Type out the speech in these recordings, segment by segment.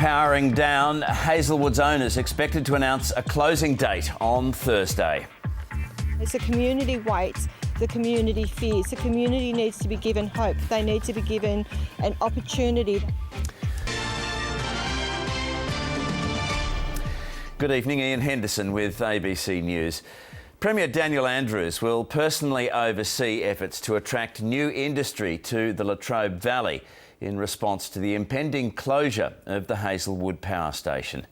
powering down. Hazelwood's owners expected to announce a closing date on Thursday. As the community waits, the community fears. The community needs to be given hope. They need to be given an opportunity. Good evening, Ian Henderson with ABC News. Premier Daniel Andrews will personally oversee efforts to attract new industry to the Latrobe Valley in response to the impending closure of the Hazelwood power station.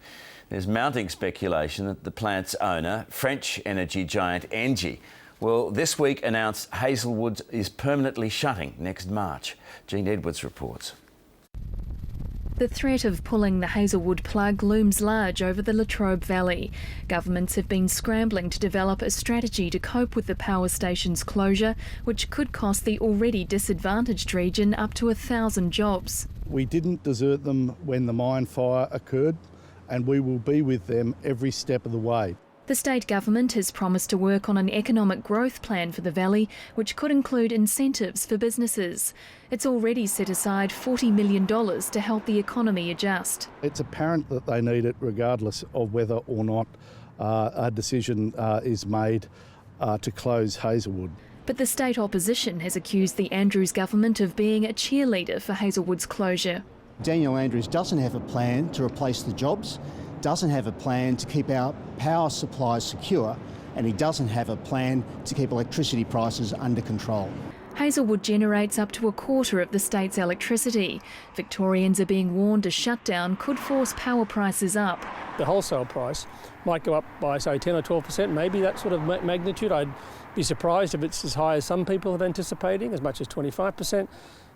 There's mounting speculation that the plant's owner, French energy giant Engie, will this week announce Hazelwood is permanently shutting next March. Jean Edwards reports. The threat of pulling the Hazelwood plug looms large over the Latrobe Valley. Governments have been scrambling to develop a strategy to cope with the power station's closure, which could cost the already disadvantaged region up to 1,000 jobs. We didn't desert them when the mine fire occurred, and we will be with them every step of the way. The state government has promised to work on an economic growth plan for the valley, which could include incentives for businesses. It's already set aside $40 million to help the economy adjust. It's apparent that they need it regardless of whether or not a decision is made to close Hazelwood. But the state opposition has accused the Andrews government of being a cheerleader for Hazelwood's closure. Daniel Andrews doesn't have a plan to replace the jobs, doesn't have a plan to keep our power supplies secure, and he doesn't have a plan to keep electricity prices under control. Hazelwood generates up to a quarter of the state's electricity. Victorians are being warned a shutdown could force power prices up. The wholesale price might go up by, say, 10 or 12%, maybe that sort of magnitude. I'd be surprised if it's as high as some people are anticipating, as much as 25%,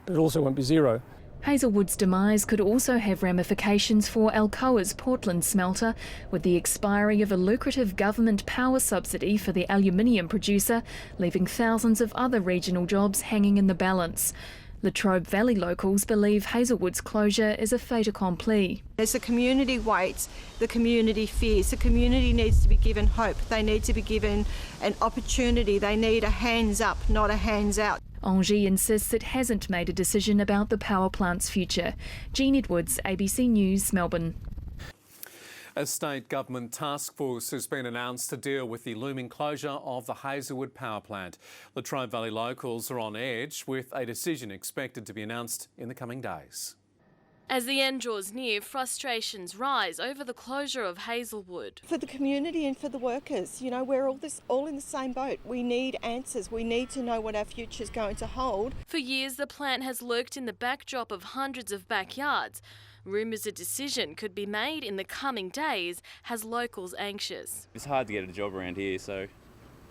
but it also won't be zero. Hazelwood's demise could also have ramifications for Alcoa's Portland smelter, with the expiry of a lucrative government power subsidy for the aluminium producer, leaving thousands of other regional jobs hanging in the balance. Latrobe Valley locals believe Hazelwood's closure is a fait accompli. As the community waits, the community fears. The community needs to be given hope. They need to be given an opportunity. They need a hands up, not a hands out. Engie insists it hasn't made a decision about the power plant's future. Jean Edwards, ABC News, Melbourne. A state government task force has been announced to deal with the looming closure of the Hazelwood power plant. Latrobe Valley locals are on edge, with a decision expected to be announced in the coming days. As the end draws near, frustrations rise over the closure of Hazelwood. For the community and for the workers, you know, we're all in the same boat. We need answers. We need to know what our future is going to hold. For years, the plant has lurked in the backdrop of hundreds of backyards. Rumours a decision could be made in the coming days has locals anxious. It's hard to get a job around here, so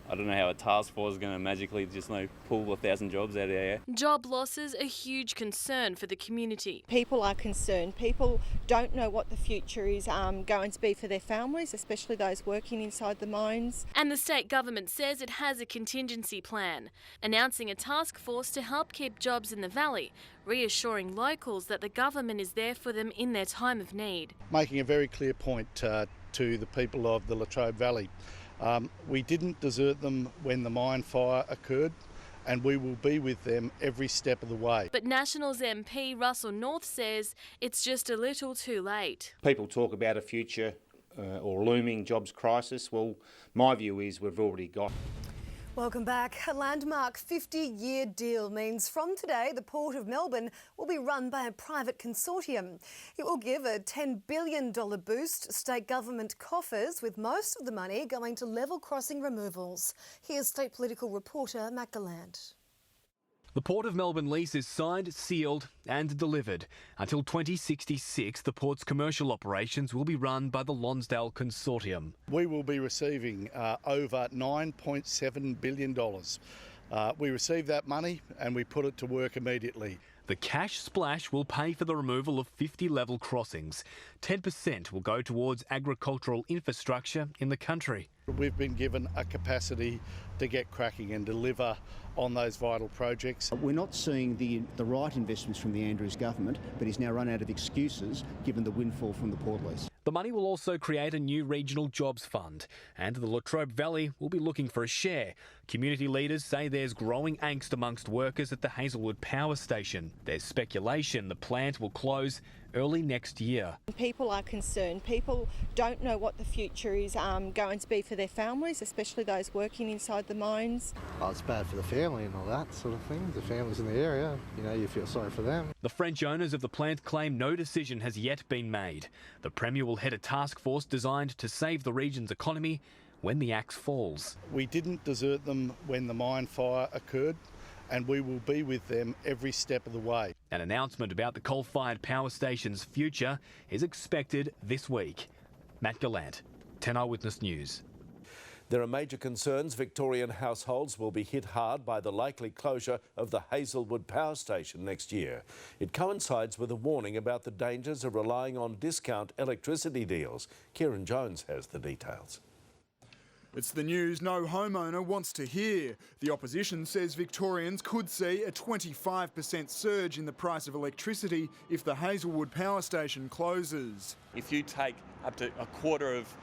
I don't know how a task force is going to magically just pull 1,000 jobs out of the air. Job losses a huge concern for the community. People are concerned. People don't know what the future is going to be for their families, especially those working inside the mines. And the state government says it has a contingency plan, announcing a task force to help keep jobs in the valley, reassuring locals that the government is there for them in their time of need. Making a very clear point to the people of the Latrobe Valley. We didn't desert them when the mine fire occurred, and we will be with them every step of the way. But Nationals MP Russell North says it's just a little too late. People talk about a future or looming jobs crisis. Well, my view is we've already got. Welcome back. A landmark 50-year deal means from today the Port of Melbourne will be run by a private consortium. It will give a $10 billion boost state government coffers, with most of the money going to level crossing removals. Here's state political reporter Matt Galland. The Port of Melbourne lease is signed, sealed and delivered. Until 2066, the port's commercial operations will be run by the Lonsdale Consortium. We will be receiving over $9.7 billion. We received that money and we put it to work immediately. The cash splash will pay for the removal of 50 level crossings. 10% will go towards agricultural infrastructure in the country. We've been given a capacity to get cracking and deliver on those vital projects. We're not seeing the right investments from the Andrews government, but he's now run out of excuses given the windfall from the port lease. The money will also create a new regional jobs fund, and the Latrobe Valley will be looking for a share. Community leaders say there's growing angst amongst workers at the Hazelwood power station. There's speculation the plant will close early next year. People are concerned. People don't know what the future is going to be for their families, especially those working inside the mines. Oh, it's bad for the family and all that sort of thing. The families in the area, you know, you feel sorry for them. The French owners of the plant claim no decision has yet been made. The Premier will head a task force designed to save the region's economy when the axe falls. We didn't desert them when the mine fire occurred, and we will be with them every step of the way. An announcement about the coal-fired power station's future is expected this week. Matt Gallant, 10 Eyewitness News. There are major concerns Victorian households will be hit hard by the likely closure of the Hazelwood power station next year. It coincides with a warning about the dangers of relying on discount electricity deals. Kieran Jones has the details. It's the news no homeowner wants to hear. The opposition says Victorians could see a 25% surge in the price of electricity if the Hazelwood power station closes. If you take up to a quarter of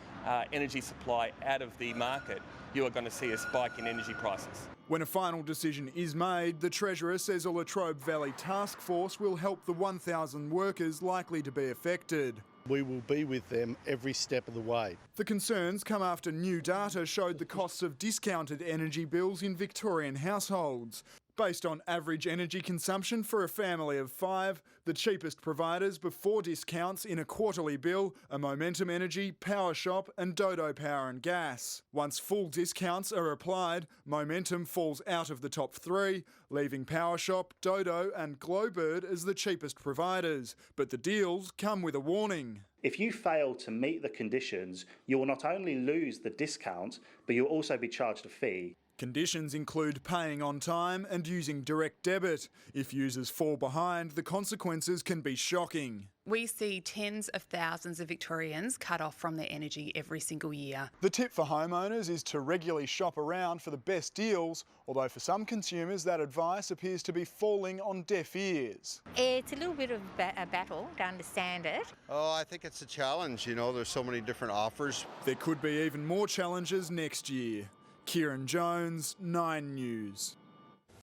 energy supply out of the market, you are going to see a spike in energy prices. When a final decision is made, the Treasurer says a Latrobe Valley task force will help the 1,000 workers likely to be affected. We will be with them every step of the way. The concerns come after new data showed the costs of discounted energy bills in Victorian households. Based on average energy consumption for a family of 5, the cheapest providers before discounts in a quarterly bill are Momentum Energy, Power Shop and Dodo Power and Gas. Once full discounts are applied, Momentum falls out of the top 3, leaving Power Shop, Dodo and Glowbird as the cheapest providers. But the deals come with a warning. If you fail to meet the conditions, you will not only lose the discount, but you'll also be charged a fee. Conditions include paying on time and using direct debit. If users fall behind, the consequences can be shocking. We see tens of thousands of Victorians cut off from their energy every single year. The tip for homeowners is to regularly shop around for the best deals, although for some consumers that advice appears to be falling on deaf ears. It's a little bit of a battle to understand it. Oh, I think it's a challenge, you know, there's so many different offers. There could be even more challenges next year. Kieran Jones, 9 News.